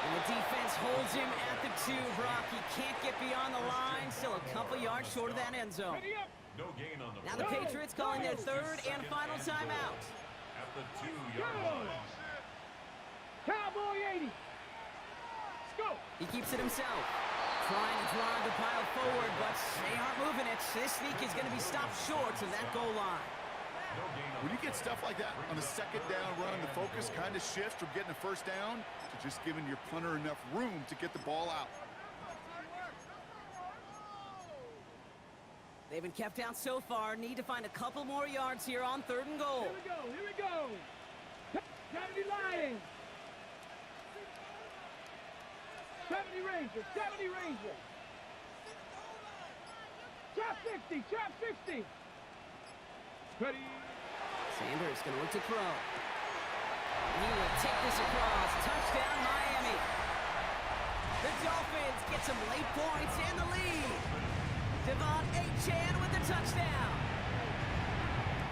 And the defense holds him at the 2, Brock. He can't get beyond the line. Still a couple yards short of that end zone. Ready up. No gain on the Now the play. Patriots calling their third and final timeout. At the 2-yard line. Cowboy 80. Let's go. He keeps it himself. Trying to drive the pile forward, but they aren't moving it. This sneak is going to be stopped short of that goal line. No gain on When you get stuff like that on the second down run, the focus kind of shifts from getting a first down to just giving your punter enough room to get the ball out. They've been kept out so far. Need to find a couple more yards here on third and goal. Here we go. Here we go. 70 Lions. 70 Rangers. 70 Rangers. Trap 60. Trap 60. Ready. Sanders going to look to throw. He will take this across. Touchdown, Miami. The Dolphins get some late points and the lead. Devon A-Chan with the touchdown.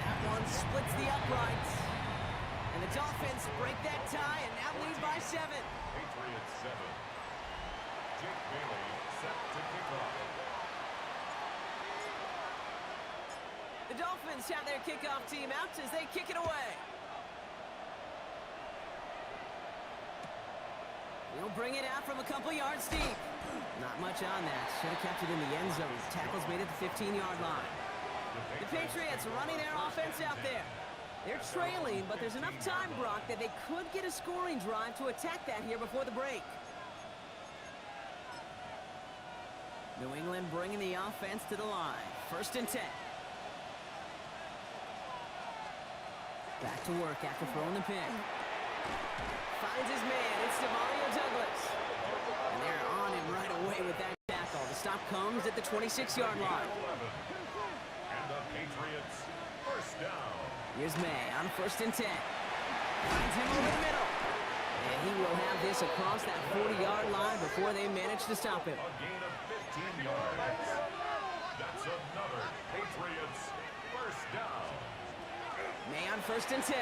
That one splits the uprights. And the Dolphins break that tie and now lead by 7. Patriots 7. Jake Bailey set to kick off. The Dolphins have their kickoff team out as they kick it away. He'll bring it out from a couple yards deep. Not much on that. Should have kept it in the end zone. Tackles made it the 15-yard line. The Patriots running their offense out there. They're trailing, but there's enough time, Brock, that they could get a scoring drive to attack that here before the break. New England bringing the offense to the line. First and 10. Back to work after throwing the pick. Finds his man. It's Demario Douglas. And they're on him right away with that tackle. The stop comes at the 26-yard line. 11. And the Patriots first down. Here's May on first and 10. Finds him over the middle. And he will have this across that 40-yard line before they manage to stop him. A gain of 15 yards. That's another Patriots first down. May on first and 10.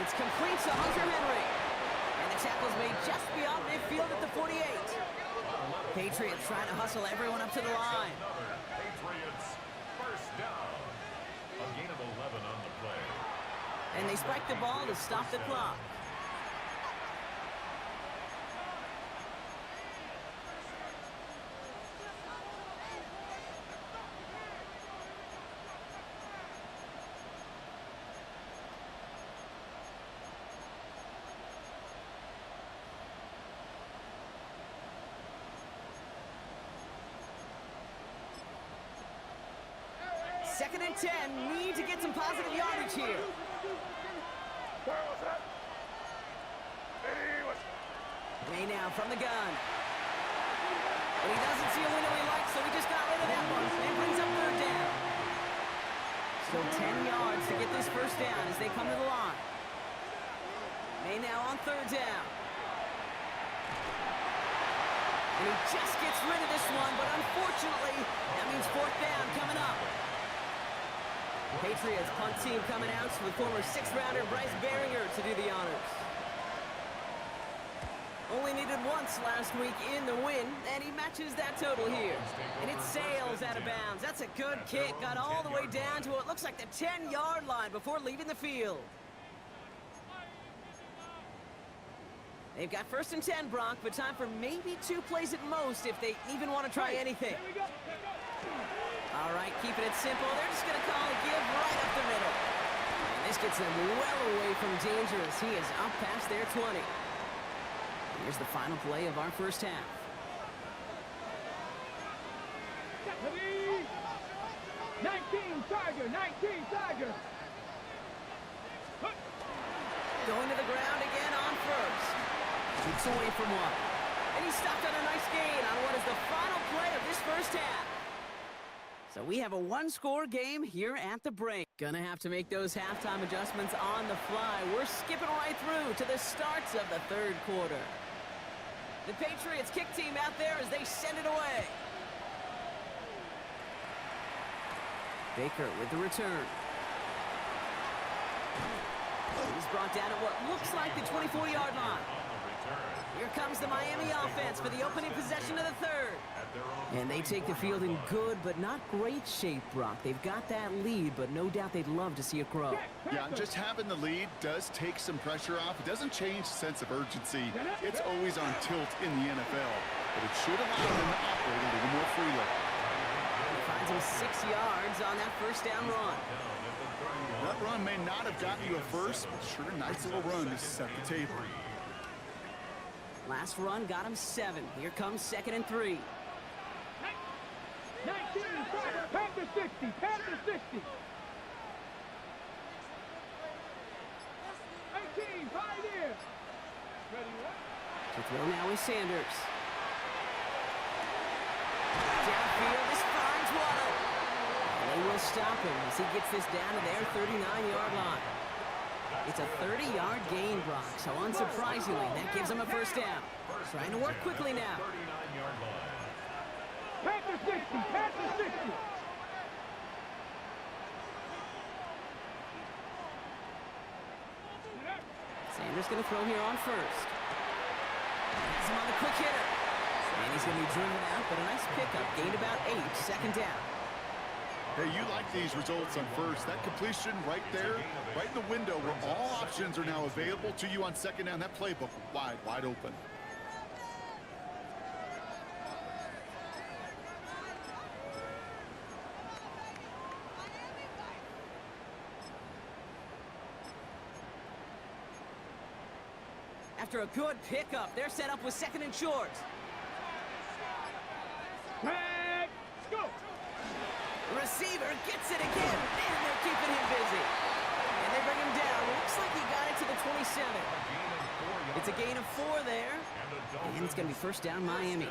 It's complete to Hunter Henry. And the tackle's made just beyond midfield at the 48. Patriots trying to hustle everyone up to the line. Another Patriots first down. A gain of 11 on the play. And they spike the ball to stop the clock. Second and 10, need to get some positive yardage here. May now from the gun. And he doesn't see a window he likes, so he just got rid of that one and brings up third down. Still 10 yards to get this first down as they come to the line. May now on third down. And he just gets rid of this one, but unfortunately, that means fourth down coming up. Patriots punt team coming out with former 6th-rounder Bryce Baringer to do the honors. needed it once last week in the win, and he matches that total here. And it sails out of bounds. That's a good kick. Got all the way down to what looks like the 10-yard line before leaving the field. They've got 1st and 10, Brock, but time for maybe 2 plays at most if they even want to try anything. All right, keeping it simple. They're just going to call a give right up the middle. And this gets them well away from danger as he is up past their 20. Here's the final play of our first half. 19 Tiger, 19 Tiger. Going to the ground again on first. Keeps away from one. And he stopped on a nice gain on what is the final play of this first half. So we have a 1-score game here at the break. Gonna have to make those halftime adjustments on the fly. We're skipping right through to the starts of the 3rd quarter. The Patriots kick team out there as they send it away. Baker with the return. He's brought down at what looks like the 24-yard line. Here comes the Miami offense for the opening possession of the 3rd. And they take the field in good but not great shape, Brock. They've got that lead, but no doubt they'd love to see it grow. Yeah, and just having the lead does take some pressure off. It doesn't change the sense of urgency. It's always on tilt in the NFL, but it should allow them to operate a little more freely. He finds him 6 yards on that 1st down run. That run may not have gotten you a first, but sure, nice little run to set the table. Last run got him 7. Here comes 2nd and 3. 19 Panther 60, Panther 60. 18 Pioneer. Ready, what? To throw now is Sanders. Downfield, this finds Waddle. And they will stop him as he gets this down to their 39-yard line. It's a 30-yard gain, Brock, so unsurprisingly, that gives them a 1st down. Trying to work quickly now. Panther 60, Panther 60. Sanders going to throw here on 1st. He's him on the quick hitter. And he's going to be driven out, but a nice pickup. Gained about 8, 2nd down. Hey, you like these results on 1st. That completion right there, right in the window where all options are now available to you on 2nd down. That playbook wide open. After a good pickup, they're set up with 2nd and short. Tag, go. Receiver gets it again, and they're keeping him busy. And they bring him down. Looks like he got it to the 27. It's a gain of 4 there, and it's going to be 1st down Miami.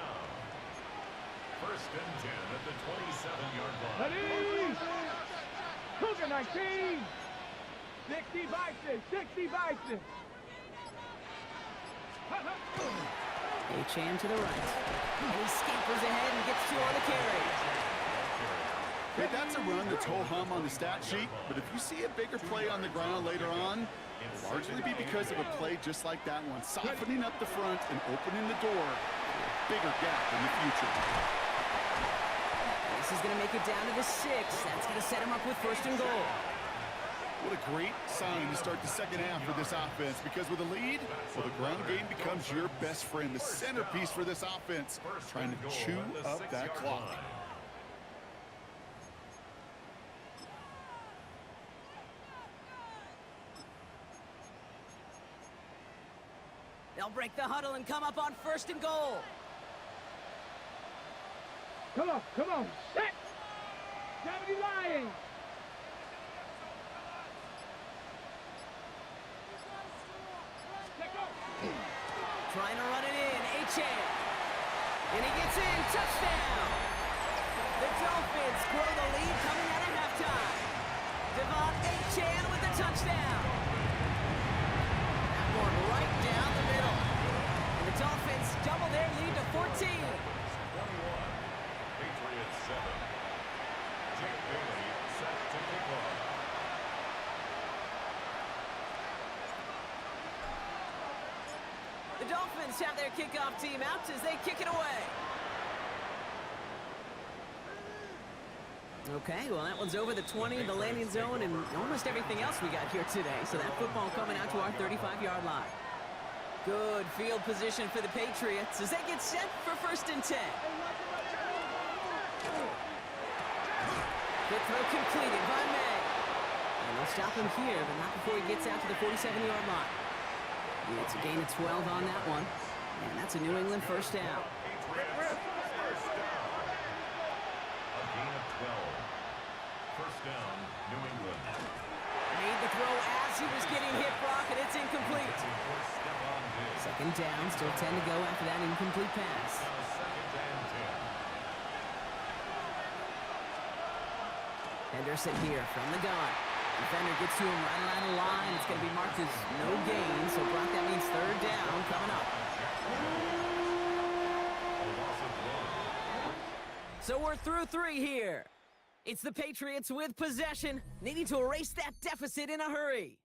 1st and 10 at the 27-yard line. Ready. Cougar 19. 60 Bison, 60 Bison. Achane to the right. And he scampers ahead and gets 2 on the carry. Hey, that's a run that's ho-hum on the stat sheet, but if you see a bigger play on the ground later on, it'll largely be because of a play just like that one, softening up the front and opening the door for a bigger gap in the future. This is going to make it down to the 6. That's going to set him up with 1st and goal. What a great sign to start the 2nd half for this offense, because with a lead, well, the ground game becomes your best friend, the centerpiece for this offense, trying to chew up that clock. They'll break the huddle and come up on 1st and goal. Come on, set. 70 Lions. Trying to run it in, Achane. And he gets in, touchdown. The Dolphins grow the lead coming out of halftime. Devon Achane with the touchdown. That one right down the middle. And the Dolphins double their lead to 14. 21, Patriots 7. Jake Bailey set to kick off. The Dolphins have their kickoff team out as they kick it away. Okay, well, that one's over the 20, the landing zone, and almost everything else we got here today. So that football coming out to our 35-yard line. Good field position for the Patriots as they get set for 1st and 10. Quick throw completed by May. And they'll stop him here, but not before he gets out to the 47-yard line. And it's a gain of 12 on that one. And that's a New England 1st down. Down, New England. Made the throw as he was getting hit, Brock, and it's incomplete. 2nd down, still 10 to go after that incomplete pass. Henderson here from the gun. Defender gets to him right around the line. It's going to be marked as no gain, so Brock, that means 3rd down coming up. So we're through 3 here. It's the Patriots with possession, needing to erase that deficit in a hurry.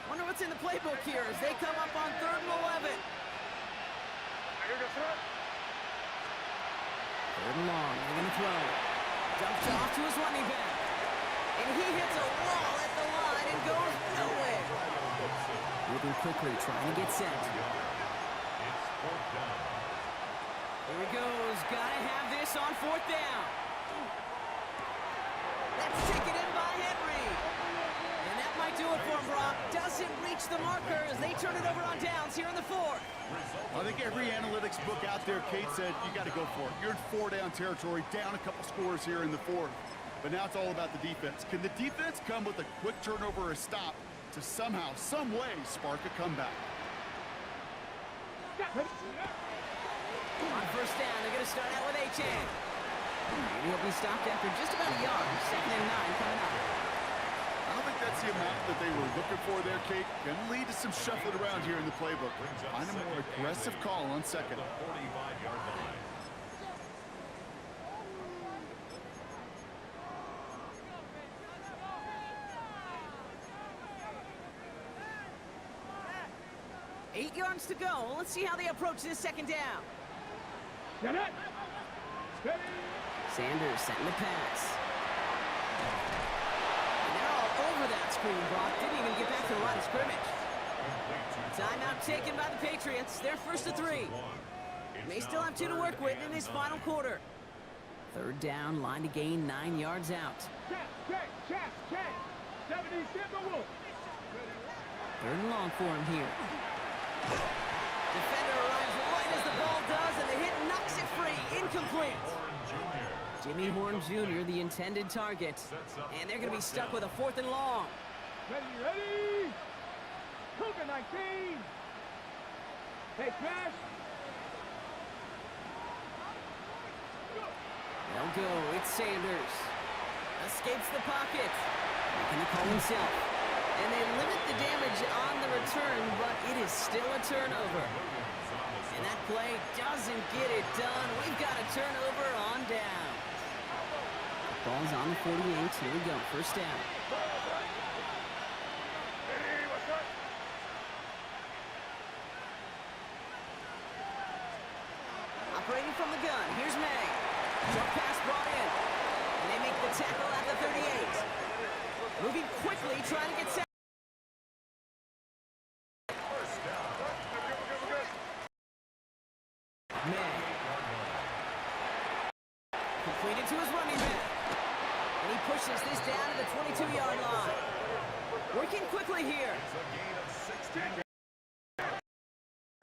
Wonder what's in the playbook here as they come up on 3rd and 11. 3rd and long, they're going to throw. Dumps off to his running back. And he hits a wall at the line and goes nowhere. Moving quickly, trying to get set. Here he goes. Gotta have this on 4th down. That's taken in by Henry. And that might do it for him, Brock. Doesn't reach the marker as they turn it over on downs here in the 4th. I think every analytics book out there, Kate, said you got to go for it. You're in 4-down territory, down a couple scores here in the 4th. But now it's all about the defense. Can the defense come with a quick turnover or a stop to somehow, some way, spark a comeback? On 1st down, they're going to start out with Achan. Maybe he'll be stopped after just about a yard. 2nd and 9 coming up. I don't think that's the amount that they were looking for there, Kate. Can lead to some shuffling around here in the playbook. Find a more aggressive call on 2nd. 45-yard line. Eight yards to go. Let's see how they approach this 2nd down. Sanders setting the pass. And they're all over that screen, Brock. Didn't even get back to the line of scrimmage. Timeout taken by the Patriots. They're 1st to 3. May still have 2 to work with in this final quarter. 3rd down, line to gain 9 yards out. 3rd and long for him here. Defender arrives right as the ball does, and the hit knocks it free. Incomplete. Jimmy Horn Jr., the intended target. And they're going to be stuck with a 4th and long. Ready? Cougar 19. Hey, Smash. They'll go. It's Sanders. Escapes the pocket. Making the call himself. And they limit the damage on the return, but it is still a turnover. And that play doesn't get it done. We've got a turnover on down. Ball's on the 48. Here we go. 1st down. Operating from the gun. Here's May. Short pass brought in. And they make the tackle at the 38. Moving quickly, trying to get set. May. Completed to his running back. And he pushes this down to the 22-yard line. Working quickly here. It's a gain of 16.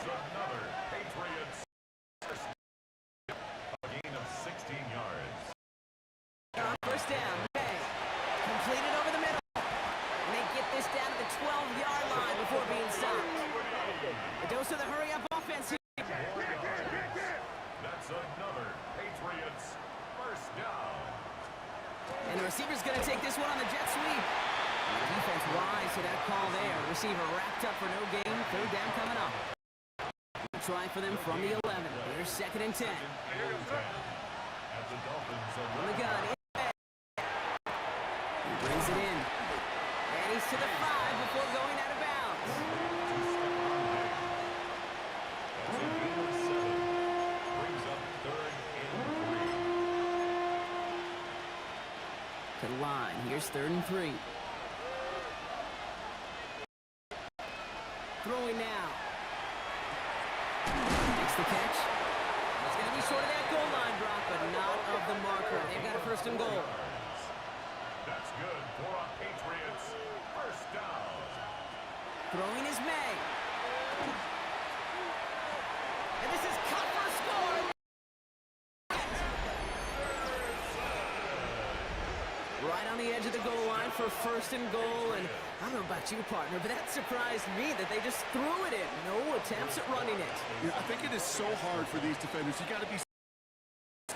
Another Patriots. A gain of 16 yards. On 1st down, May. Completed over the middle. And they get this down to the 12-yard line before being stopped. A dose of the hurry-up offense here. That's another Patriots 1st down. And the receiver's going to take this one on the jet sweep. And the defense wise to that call there. Receiver wrapped up for no gain. 3rd down coming up. Try for them from the 11. Here's 2nd and 10. As the Dolphins On the gun. He brings it in. And he's to the 5 before going out of bounds. That's a gain of 7. Brings up 3rd and 3. To the line. Here's 3rd and 3. Throwing now. Makes the catch. It's going to be short of that goal line, Brock, but not of the marker. They've got a 1st and goal. That's good for our Patriots. 1st down. Throwing is May. And this is cut for a score. Right on the edge of the goal line for 1st and goal. And I don't know about you, partner, but that surprised me that they just threw it in. No attempts at running it. Yeah, I think it is so hard for these defenders. You got to be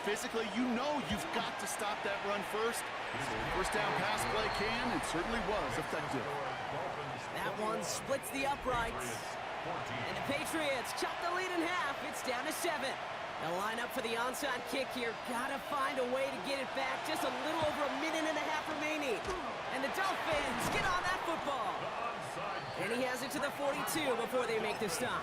physically, you know you've got to stop that run first. So 1st down pass play can and certainly was effective. That one splits the uprights. And the Patriots chop the lead in half. It's down to 7. They'll line up for the onside kick here. Gotta find a way to get it back. Just a little over a minute and a half remaining. And the Dolphins get on that football. And he has it to the 42 before they make the stop.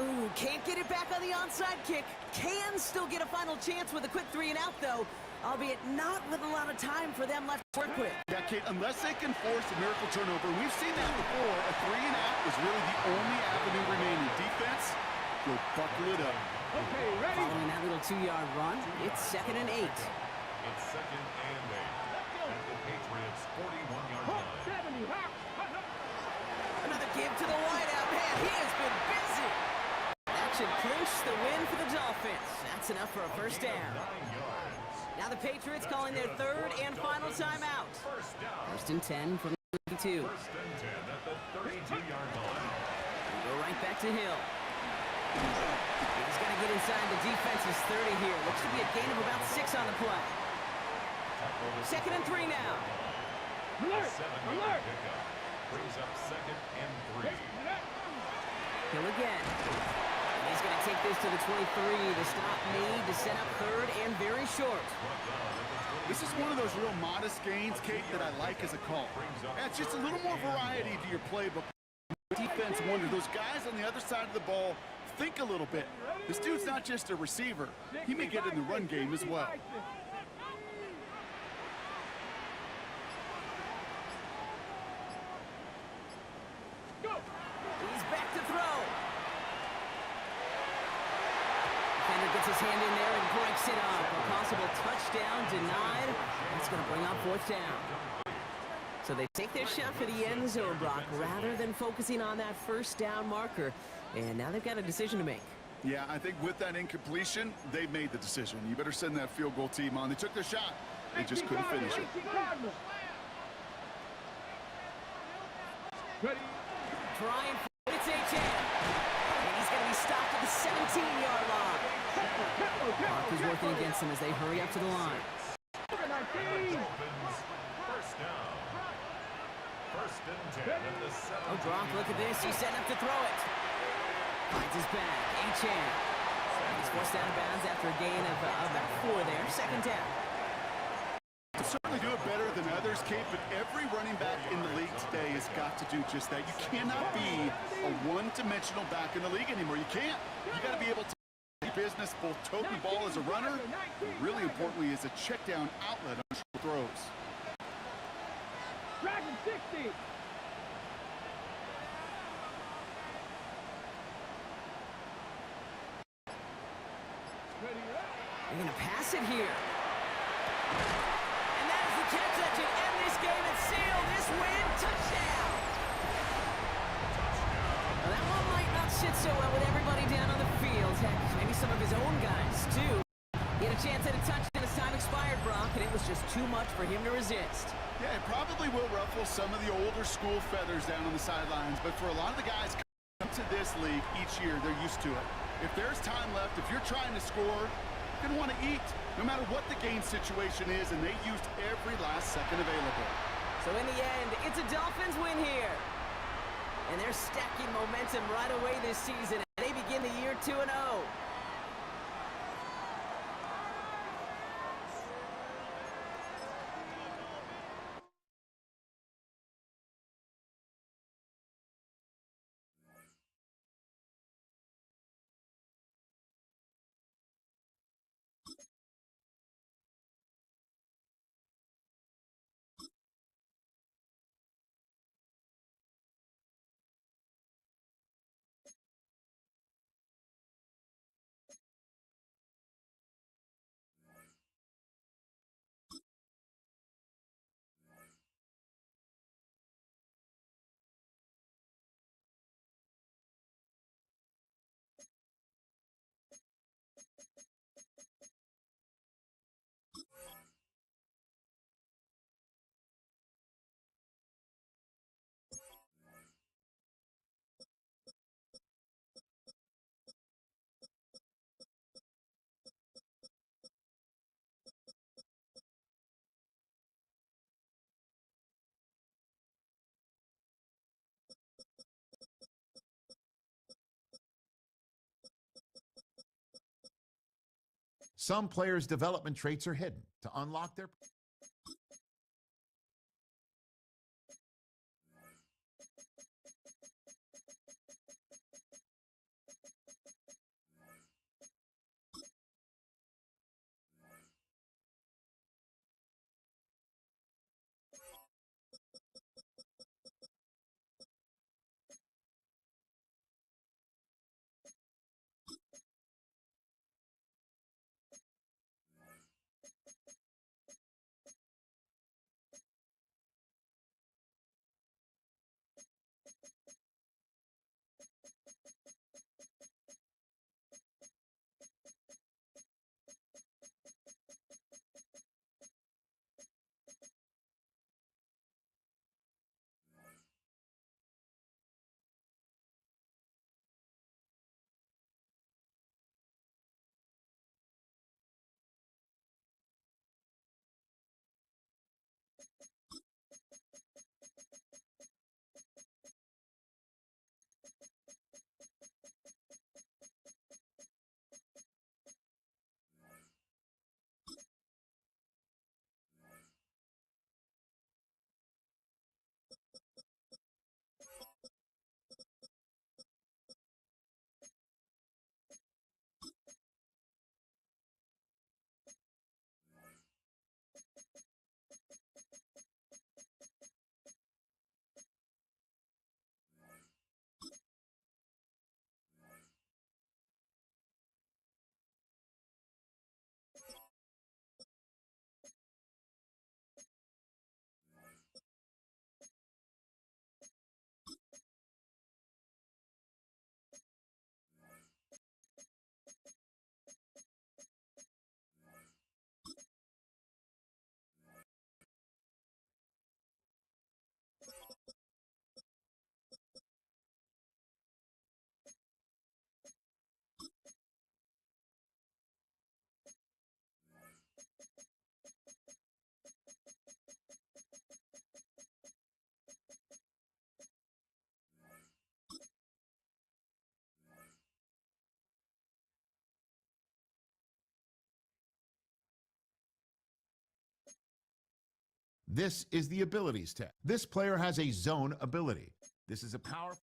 Ooh, can't get it back on the onside kick. Can still get a final chance with a quick 3 and out, though. Albeit not with a lot of time for them left to work with. Yeah, Kate, unless they can force a miracle turnover, we've seen that before. A 3 and out is really the only avenue remaining. Defense, go buckle it up. Okay, ready? Following that little 2-yard run, it's 2nd and 8. It's 2nd and 8. At the Patriots' 41-yard line. 70, hop. Another give to the wideout. Man, he has been busy. That should clinch the win for the Dolphins. That's enough for a 1st down. 9 yards. Now the Patriots calling their 3rd and final timeout. 1st and 10 from the 52. 1st and 10 at the 32-yard line. We go right back to Hill. He's got to get inside the defense's 30 here. Looks to be a gain of about 6 on the play. 2nd and 3 now. Alert! 7-yard pickup. Brings up 2nd and 3. Hill again. And he's going to take this to the 23. The stop made to set up 3rd and very short. This is one of those real modest gains, Kate, that I like as a call. It's just a little more variety to your playbook. Defense wonder, those guys on the other side of the ball think a little bit. This dude's not just a receiver. He may get in the run game as well. He's back to throw. Defender gets his hand in there and breaks it up. A possible touchdown denied. That's going to bring up 4th down. So they take their shot for the end zone, Brock, rather than focusing on that 1st down marker. And now they've got a decision to make. Yeah, I think with that incompletion, they made the decision. You better send that field goal team on. They took their shot. They just couldn't finish it. Ready? Trying for it's H.A. And he's going to be stopped at the 17-yard line. Clock is working against them as they hurry up to the line. First down. 1st and 10 at the 7. Oh, Brock, look at this. He's setting up to throw it. Finds his back. H.A. He's forced out of bounds after a gain of about 4 there. 2nd down. To certainly do it better than others, Kate, but every running back in the league today has got to do just that. You cannot be a one-dimensional back in the league anymore. You can't. You got to be able to do business, both tote the ball as a runner, and really importantly as a check-down outlet on short throws. Dragon 60. They're going to pass it here. And that is the catch that should end this game and seal this win. Touchdown! Well, that one might not sit so well with everybody down on the field. Heck, maybe some of his own guys, too. He had a chance at a touchdown as time expired, Brock, and it was just too much for him to resist. Yeah, it probably will ruffle some of the older school feathers down on the sidelines, but for a lot of the guys come to this league each year, they're used to it. If there's time left, if you're trying to score, you're going to want to eat, no matter what the game situation is, and they used every last second available. So in the end, it's a Dolphins win here. And they're stacking momentum right away this season. They begin the year 2-0. Some players' development traits are hidden. To unlock their This is the abilities test. This player has a zone ability. This is a powerful